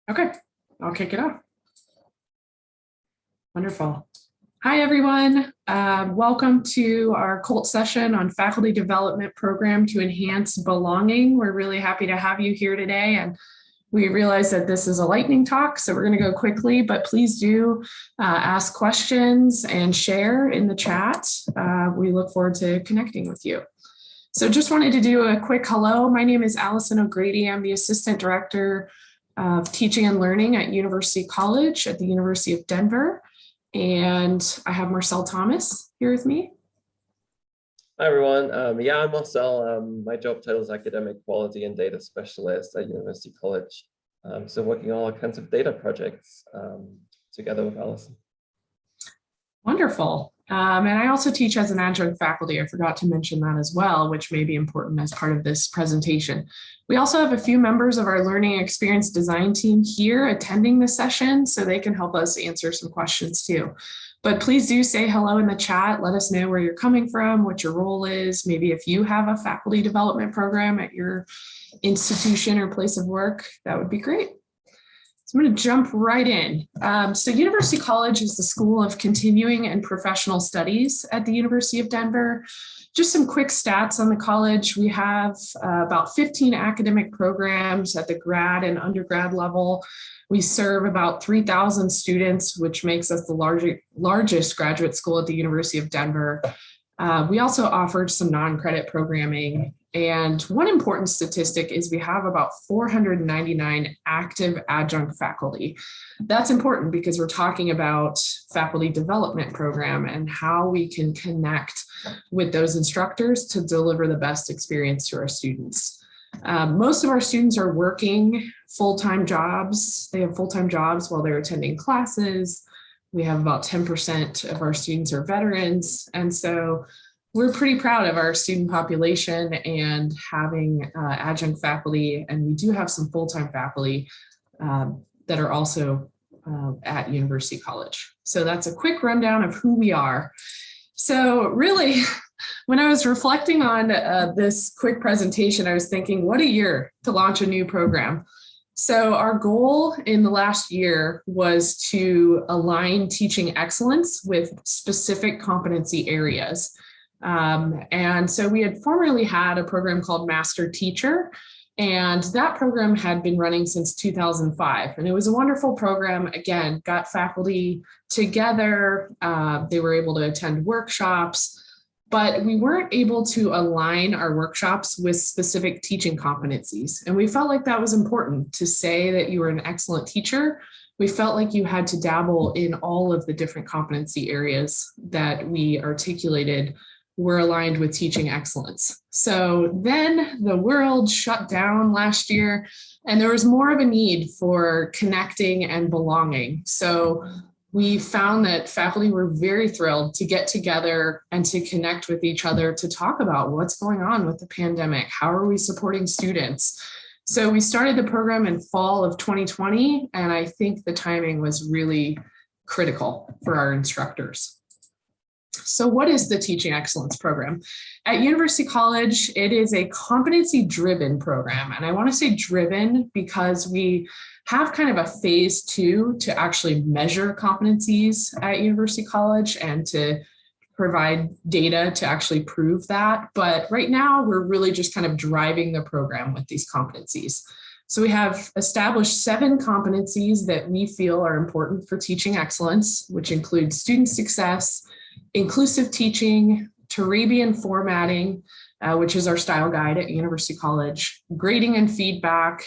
Okay, I'll kick it off. Wonderful. Hi, everyone. Welcome to our COLTT session on Faculty Development Program to Enhance Belonging. We're really happy to have you here today, and we realize that this is a lightning talk, so we're going to go quickly, but please do ask questions and share in the chat. We look forward to connecting with you. So just wanted to do a quick hello. My name is Allison O'Grady. I'm the Assistant Director of Teaching and Learning at University College at the University of Denver. And I have Marcel Thomas here with me. Hi, everyone. I'm Marcel. My job title is Academic Quality and Data Specialist at University College. So working on all kinds of data projects together with Allison. Wonderful. And I also teach as an adjunct faculty. I forgot to mention that as well, which may be important as part of this presentation. We also have a few members of our learning experience design team here attending the session, so they can help us answer some questions too. But please do say hello in the chat. Let us know where you're coming from, what your role is. Maybe if you have a faculty development program at your institution or place of work, that would be great. So I'm going to jump right in. So University College is the School of Continuing and Professional Studies at the University of Denver. Just some quick stats on the college. We have about 15 academic programs at the grad and undergrad level. We serve about 3,000 students, which makes us the largest graduate school at the University of Denver. We also offered some non-credit programming. And one important statistic is we have about 499 active adjunct faculty. That's important because we're talking about faculty development program and how we can connect with those instructors to deliver the best experience to our students. Most of our students are working full-time jobs. They have full-time jobs while they're attending classes. We have about 10% of our students are veterans. And so we're pretty proud of our student population and having adjunct faculty, and we do have some full-time faculty that are also at University College. So that's a quick rundown of who we are. So really, when I was reflecting on this quick presentation, I was thinking, what a year to launch a new program. So our goal in the last year was to align teaching excellence with specific competency areas. And so we had formerly had a program called Master Teacher, and that program had been running since 2005. And it was a wonderful program. Again, got faculty together. They were able to attend workshops, but we weren't able to align our workshops with specific teaching competencies. And we felt like that was important to say that you were an excellent teacher. We felt like you had to dabble in all of the different competency areas that we articulated were aligned with teaching excellence. So then the world shut down last year, and there was more of a need for connecting and belonging. So we found that faculty were very thrilled to get together and to connect with each other to talk about what's going on with the pandemic. How are we supporting students? So we started the program in fall of 2020, and I think the timing was really critical for our instructors. So what is the Teaching Excellence Program? At University College, it is a competency-driven program. And I want to say driven because we have kind of a phase 2 to actually measure competencies at University College and to provide data to actually prove that. But right now, we're really just kind of driving the program with these competencies. So we have established 7 competencies that we feel are important for teaching excellence, which include student success, inclusive teaching, Turabian formatting, which is our style guide at University College, grading and feedback,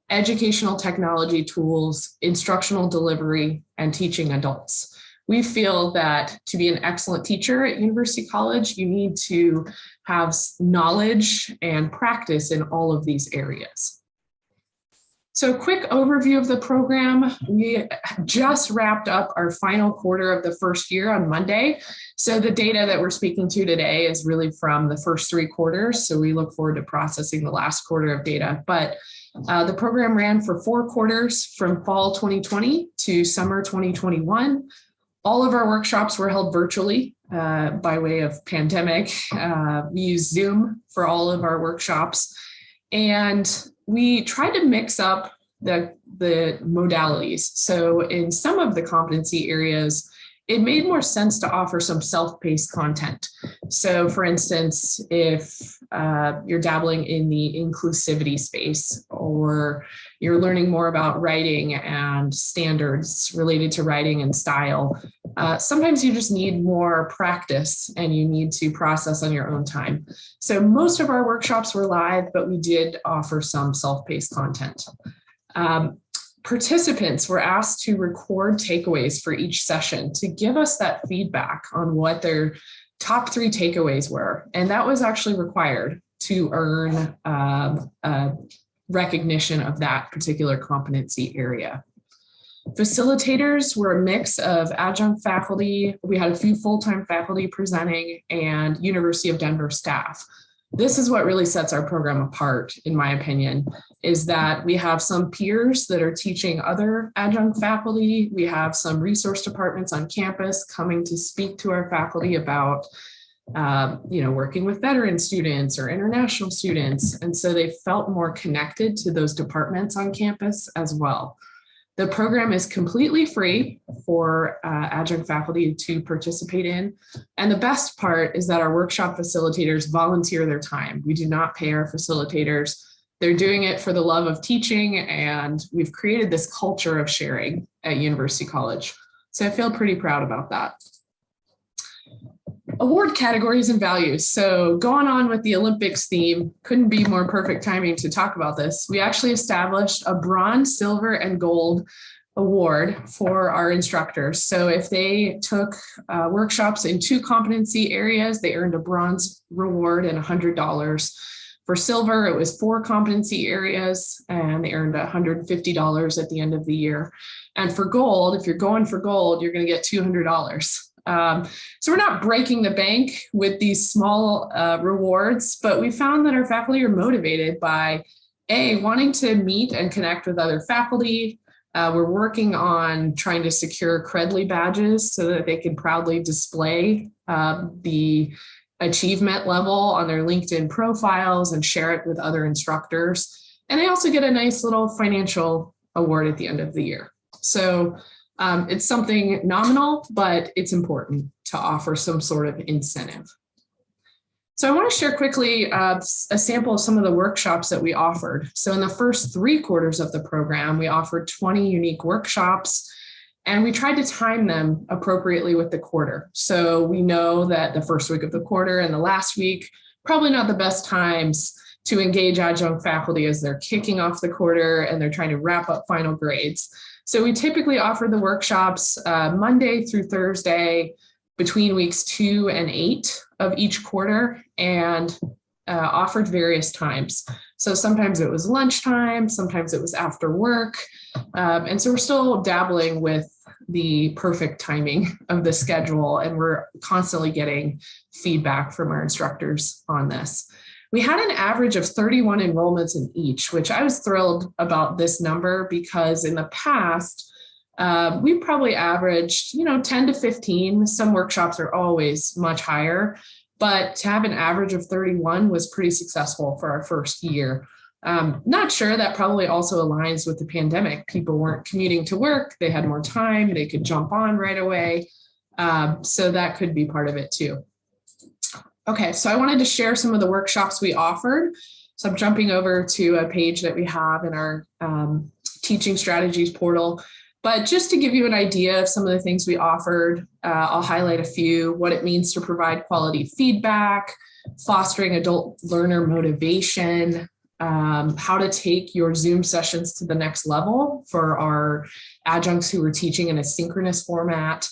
educational technology tools, instructional delivery, and teaching adults. We feel that to be an excellent teacher at University College, you need to have knowledge and practice in all of these areas. So a quick overview of the program. We just wrapped up our final quarter of the first year on Monday. So the data that we're speaking to today is really from the first 3 quarters. So we look forward to processing the last quarter of data. But the program ran for 4 quarters from fall 2020 to summer 2021. All of our workshops were held virtually by way of pandemic. We used Zoom for all of our workshops. And we tried to mix up the modalities. So in some of the competency areas, it made more sense to offer some self-paced content. So for instance, if you're dabbling in the inclusivity space, or you're learning more about writing and standards related to writing and style, sometimes you just need more practice and you need to process on your own time. So most of our workshops were live, but we did offer some self-paced content. Participants were asked to record takeaways for each session to give us that feedback on what their top 3 takeaways were. And that was actually required to earn recognition of that particular competency area. Facilitators were a mix of adjunct faculty. We had a few full-time faculty presenting and University of Denver staff. This is what really sets our program apart, in my opinion, is that we have some peers that are teaching other adjunct faculty. We have some resource departments on campus coming to speak to our faculty about working with veteran students or international students. And so they felt more connected to those departments on campus as well. The program is completely free for adjunct faculty to participate in. And the best part is that our workshop facilitators volunteer their time. We do not pay our facilitators. They're doing it for the love of teaching, and we've created this culture of sharing at University College. So I feel pretty proud about that. Award categories and values. So going on with the Olympics theme, couldn't be more perfect timing to talk about this. We actually established a bronze, silver, and gold award for our instructors. So if they took workshops in 2 competency areas, they earned a bronze reward and $100. For silver, it was 4 competency areas, and they earned $150 at the end of the year. And for gold, if you're going for gold, you're going to get $200. So we're not breaking the bank with these small rewards, but we found that our faculty are motivated by wanting to meet and connect with other faculty. We're working on trying to secure Credly badges so that they can proudly display the achievement level on their LinkedIn profiles and share it with other instructors. And they also get a nice little financial award at the end of the year. So it's something nominal, but it's important to offer some sort of incentive. So I want to share quickly a sample of some of the workshops that we offered. So in the first 3 quarters of the program, we offered 20 unique workshops, and we tried to time them appropriately with the quarter. So we know that the first week of the quarter and the last week, probably not the best times to engage adjunct faculty as they're kicking off the quarter and they're trying to wrap up final grades. So we typically offer the workshops Monday through Thursday between weeks 2 and 8 of each quarter, and offered various times. So sometimes it was lunchtime, sometimes it was after work. And so we're still dabbling with the perfect timing of the schedule, and we're constantly getting feedback from our instructors on this. We had an average of 31 enrollments in each, which I was thrilled about this number because in the past, we probably averaged, 10 to 15. Some workshops are always much higher, but to have an average of 31 was pretty successful for our first year. Not sure, that probably also aligns with the pandemic. People weren't commuting to work. They had more time. They could jump on right away. So that could be part of it too. Okay, so I wanted to share some of the workshops we offered. So I'm jumping over to a page that we have in our teaching strategies portal. But just to give you an idea of some of the things we offered, I'll highlight a few: what it means to provide quality feedback, fostering adult learner motivation, how to take your Zoom sessions to the next level for our adjuncts who were teaching in a synchronous format.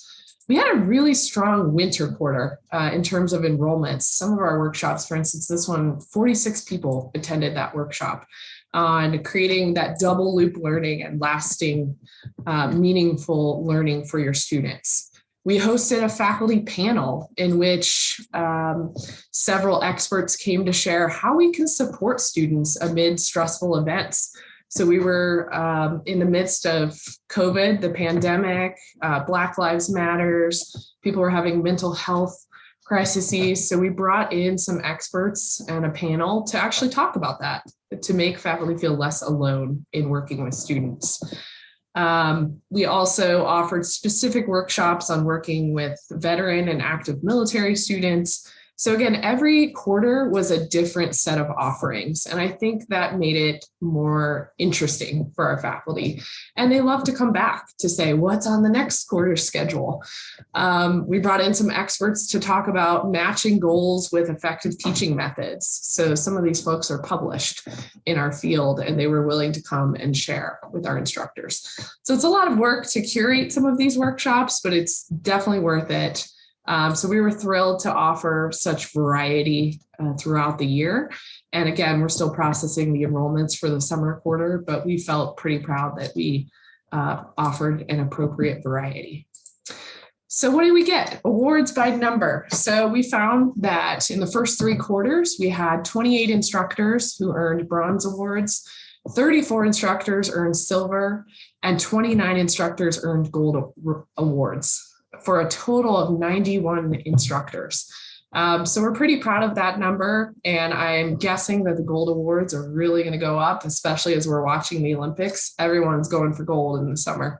We had a really strong winter quarter in terms of enrollments. Some of our workshops, for instance, this one, 46 people attended that workshop on creating that double loop learning and lasting meaningful learning for your students. We hosted a faculty panel in which several experts came to share how we can support students amid stressful events. So we were in the midst of COVID, the pandemic, Black Lives Matters, people were having mental health crises. So we brought in some experts and a panel to actually talk about that, to make faculty feel less alone in working with students. We also offered specific workshops on working with veteran and active military students. So again, every quarter was a different set of offerings. And I think that made it more interesting for our faculty. And they love to come back to say, what's on the next quarter schedule? We brought in some experts to talk about matching goals with effective teaching methods. So some of these folks are published in our field and they were willing to come and share with our instructors. So it's a lot of work to curate some of these workshops, but it's definitely worth it. So we were thrilled to offer such variety throughout the year. And again, we're still processing the enrollments for the summer quarter, but we felt pretty proud that we offered an appropriate variety. So what did we get? Awards by number. So we found that in the first 3 quarters, we had 28 instructors who earned bronze awards, 34 instructors earned silver, and 29 instructors earned gold awards, for a total of 91 instructors. So we're pretty proud of that number. And I'm guessing that the gold awards are really going to go up, especially as we're watching the Olympics. Everyone's going for gold in the summer.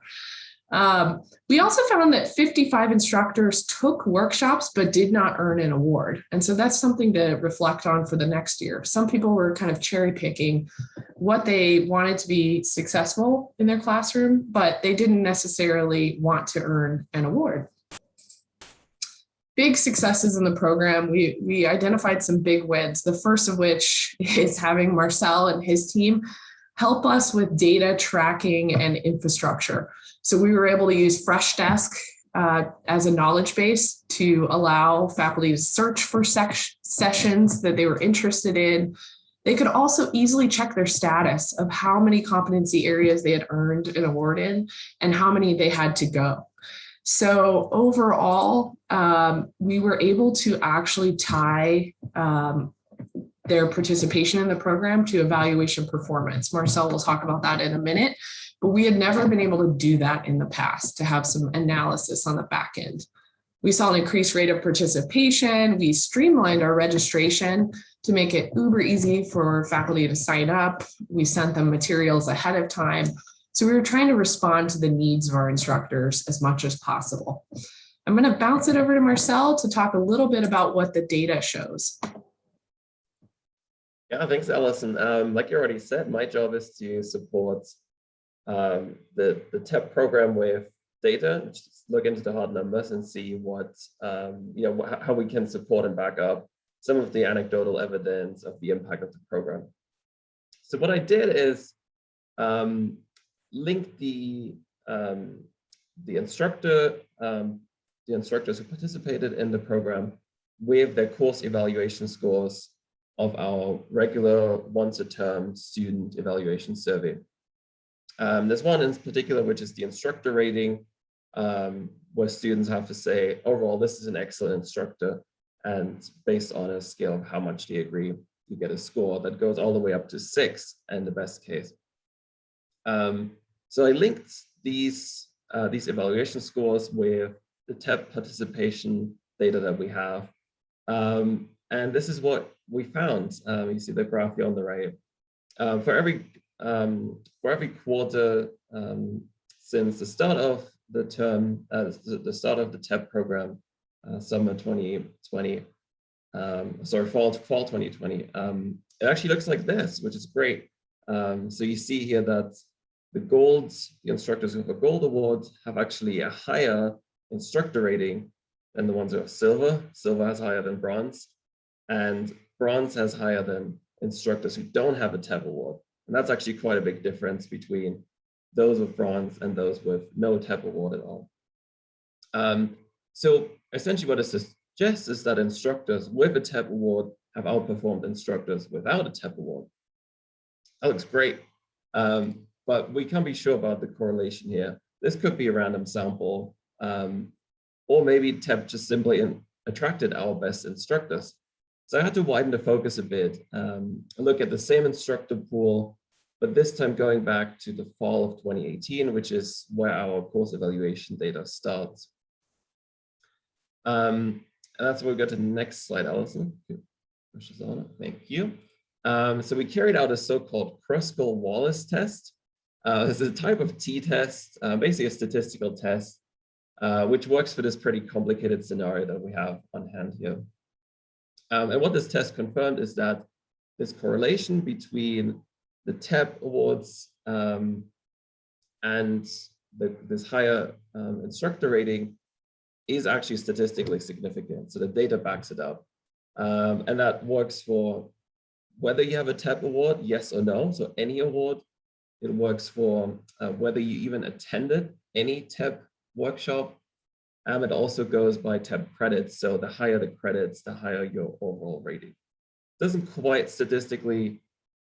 We also found that 55 instructors took workshops but did not earn an award. And so that's something to reflect on for the next year. Some people were kind of cherry picking what they wanted to be successful in their classroom, but they didn't necessarily want to earn an award. Big successes in the program. We identified some big wins, the first of which is having Marcel and his team help us with data tracking and infrastructure. So we were able to use Freshdesk as a knowledge base to allow faculty to search for sessions that they were interested in. They could also easily check their status of how many competency areas they had earned an award in and how many they had to go. So overall, we were able to actually tie their participation in the program to evaluation performance. Marcel will talk about that in a minute, but we had never been able to do that in the past, to have some analysis on the back end. We saw an increased rate of participation. We streamlined our registration to make it uber easy for faculty to sign up. We sent them materials ahead of time. So we were trying to respond to the needs of our instructors as much as possible. I'm going to bounce it over to Marcel to talk a little bit about what the data shows. Yeah, thanks, Allison. Like you already said, my job is to support the TEP program with data, just look into the hard numbers and see what, how we can support and back up some of the anecdotal evidence of the impact of the program. So what I did is link the instructors who participated in the program with their course evaluation scores of our regular once-a-term student evaluation survey. There's one in particular, which is the instructor rating, where students have to say, overall, this is an excellent instructor. And based on a scale of how much they agree, you get a score that goes all the way up to 6 in the best case. So I linked these evaluation scores with the TEP participation data that we have. And this is what we found. You see the graph here on the right. For every quarter since the start of the term, the start of the TEP program, summer 2020, fall 2020, it actually looks like this, which is great. So you see here that the instructors who have a gold award have actually a higher instructor rating than the ones who have silver. Silver has higher than bronze, and bronze has higher than instructors who don't have a TEP award. And that's actually quite a big difference between those with bronze and those with no TEP award at all. So essentially what it suggests is that instructors with a TEP award have outperformed instructors without a TEP award. That looks great, but we can't be sure about the correlation here. This could be a random sample, or maybe TEP just simply attracted our best instructors. So I had to widen the focus a bit, look at the same instructor pool, but this time going back to the fall of 2018, which is where our course evaluation data starts. And And that's where we go to the next slide, Allison. Push this on. Thank you. So we carried out a so-called Kruskal-Wallis test. This is a type of t-test, basically a statistical test, which works for this pretty complicated scenario that we have on hand here. And what this test confirmed is that this correlation between the TEP awards and this higher instructor rating is actually statistically significant. So the data backs it up. And that works for whether you have a TEP award, yes or no. So any award. It works for whether you even attended any TEP workshop. It also goes by TEP credits. So the higher the credits, the higher your overall rating. It doesn't quite statistically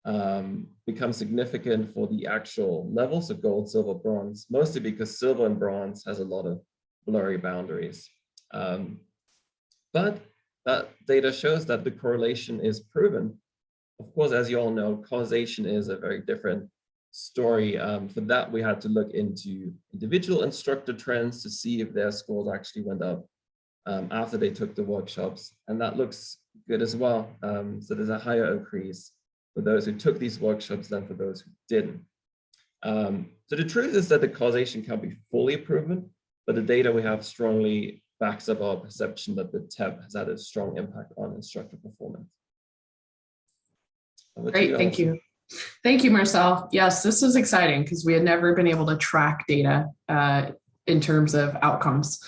become significant for the actual levels of gold, silver, bronze, mostly because silver and bronze has a lot of blurry boundaries. But that data shows that the correlation is proven. Of course, as you all know, causation is a very different story. For that, we had to look into individual instructor trends to see if their scores actually went up after they took the workshops. And that looks good as well. So there's a higher increase for those who took these workshops than for those who didn't. So the truth is that the causation can't be fully proven, but the data we have strongly backs up our perception that the TEP has had a strong impact on instructor performance. Great, thank you. Thank you, Marcel. Yes, this is exciting because we had never been able to track data in terms of outcomes.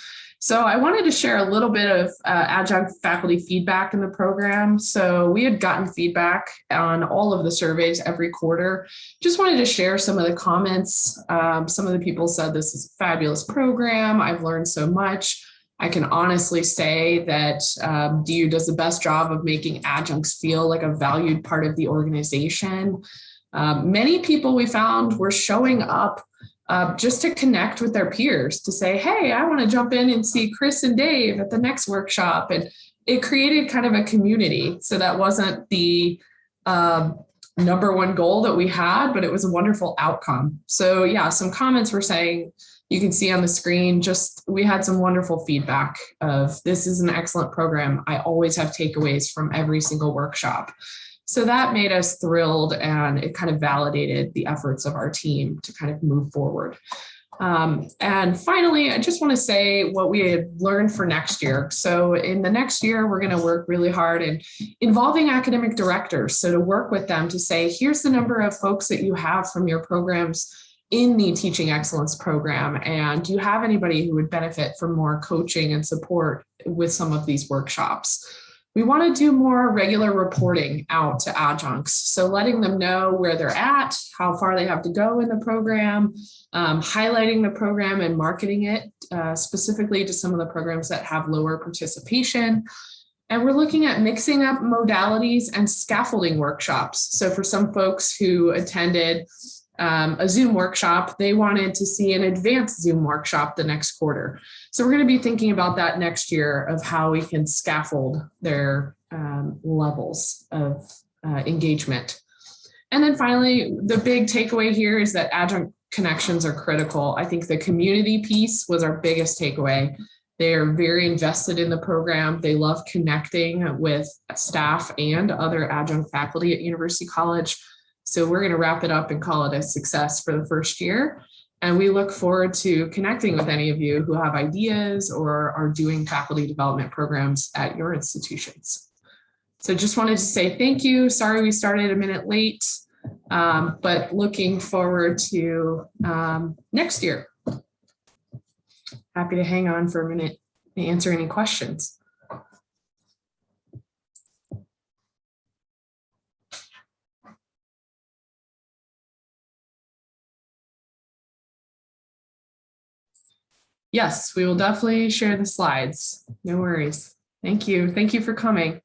So I wanted to share a little bit of adjunct faculty feedback in the program. So we had gotten feedback on all of the surveys every quarter. Just wanted to share some of the comments. Some of the people said this is a fabulous program. I've learned so much. I can honestly say that DU does the best job of making adjuncts feel like a valued part of the organization. Many people we found were showing up just to connect with their peers, to say, hey, I want to jump in and see Chris and Dave at the next workshop. And it created kind of a community. So that wasn't the number one goal that we had, but it was a wonderful outcome. So yeah, some comments were saying, you can see on the screen, just we had some wonderful feedback of this is an excellent program. I always have takeaways from every single workshop. So that made us thrilled, and it kind of validated the efforts of our team to kind of move forward. And finally, I just want to say what we had learned for next year. So in the next year, we're going to work really hard in involving academic directors. So to work with them to say, here's the number of folks that you have from your programs in the Teaching Excellence program, and do you have anybody who would benefit from more coaching and support with some of these workshops? We want to do more regular reporting out to adjuncts. So letting them know where they're at, how far they have to go in the program, highlighting the program and marketing it specifically to some of the programs that have lower participation. And we're looking at mixing up modalities and scaffolding workshops. So for some folks who attended a Zoom workshop, they wanted to see an advanced Zoom workshop the next quarter. So we're going to be thinking about that next year of how we can scaffold their levels of engagement. And then finally, the big takeaway here is that adjunct connections are critical. I think the community piece was our biggest takeaway. They are very invested in the program. They love connecting with staff and other adjunct faculty at University College. So we're going to wrap it up and call it a success for the first year. And we look forward to connecting with any of you who have ideas or are doing faculty development programs at your institutions. So just wanted to say thank you. Sorry we started a minute late, but looking forward to next year. Happy to hang on for a minute and answer any questions. Yes, we will definitely share the slides. No worries. Thank you. Thank you for coming.